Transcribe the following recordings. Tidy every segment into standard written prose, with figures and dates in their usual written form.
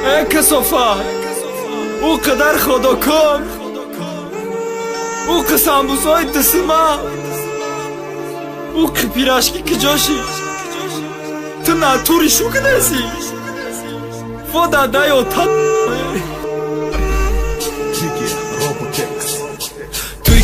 کسافت او قدر خدا کن او قسم بوزای دسما او که پیراشکی که جاشی تو ناتوری شو کنسی فودا دایو تا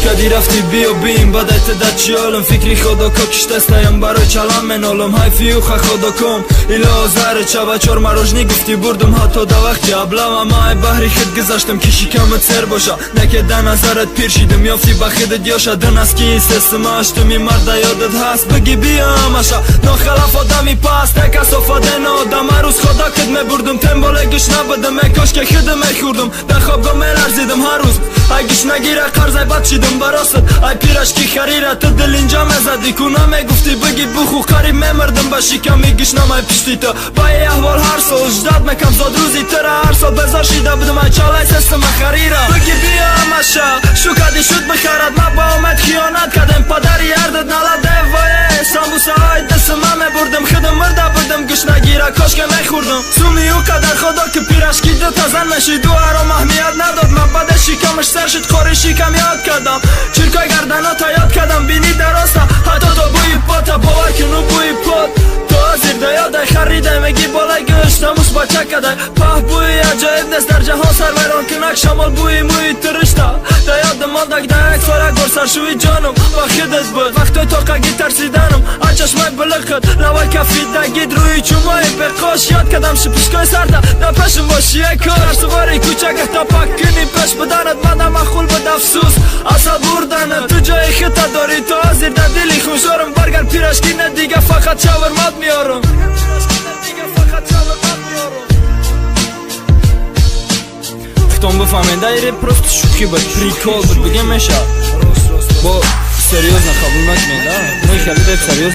کدی رفتی بیا بیم بدایت دا چیالم فکری خدا که کشتستایم برای چلم منالم های فیوخه خدا کم ایلا زهر چه چار مراجنی گفتی بردم حتی دا وقتی ابلم اما ای بحری خود گذاشتم که شکمت سر باشه نکه ده نظرت پیر شیدم یافتی بخیدت یاشا دن از کی سستم اشتمی مرد یادت هست بگی بیام اشا ناخلاف آدمی پاست یک اصافاده نادم روز خدا کد می بردم تنباله گش نبدم اکاش که خودم خوردم در خوابگاه می لرزیدم هر روز اگش نگیره قرضای بد شیدم براست ای پیرش کی خریره تو دل اینجا مزدی کنه میگفتی بگی بخو قریب میمردم باشی که میگیش نمای پشتی تو با ای احوال هر سال اجداد میکم زاد روزی تره هر سال بزار شیده بدم ای چالای سستم خریره بگی بیا مشه شو کدی شد بخیرد ما با امید خیانت کدم پدری یردت نلده وایه ساموسه های دستم میبردم خودم مرده بودم گش نگیره کاش که میخوردم سومی او قدر خدا که پیرش کی دو تا زن مشید و هرام اهمیت نداد من بعد شکمش سر شد خوری شکم یاد کردم چرکای گردنا تا یاد کردم بینی درسته حتی تو بوی پاتا باور کنو بوی پات تو زیر دیاده خریده میگی بالای گشت نموش بچه کده په بوی عجایب نست در جهان سر ویران کنک شمال بوی موی ترشته دیاد مالدک ده یک ساله گر سرشوی جانم با خودت بود وقتی توقعی ترسیدنم آچشمای بلقت روای کفی دگید روی چومای بقاش یاد کدم شپشکای سرده در پشم باشی یک کار سواری کوچک تا پاک کنی پش بدنت مدم اخول بد افسوس اصلا بردن تو جای خطا داری تو حاضر در دلی خوشارم برگن پیرشکی ندیگه فقط شاورمات میارم خطام بفهمین دایره پروست شوکی بود پریکال بود بگم میشه با سریوز نخوابون نکنید نه خیلی دیب سریوز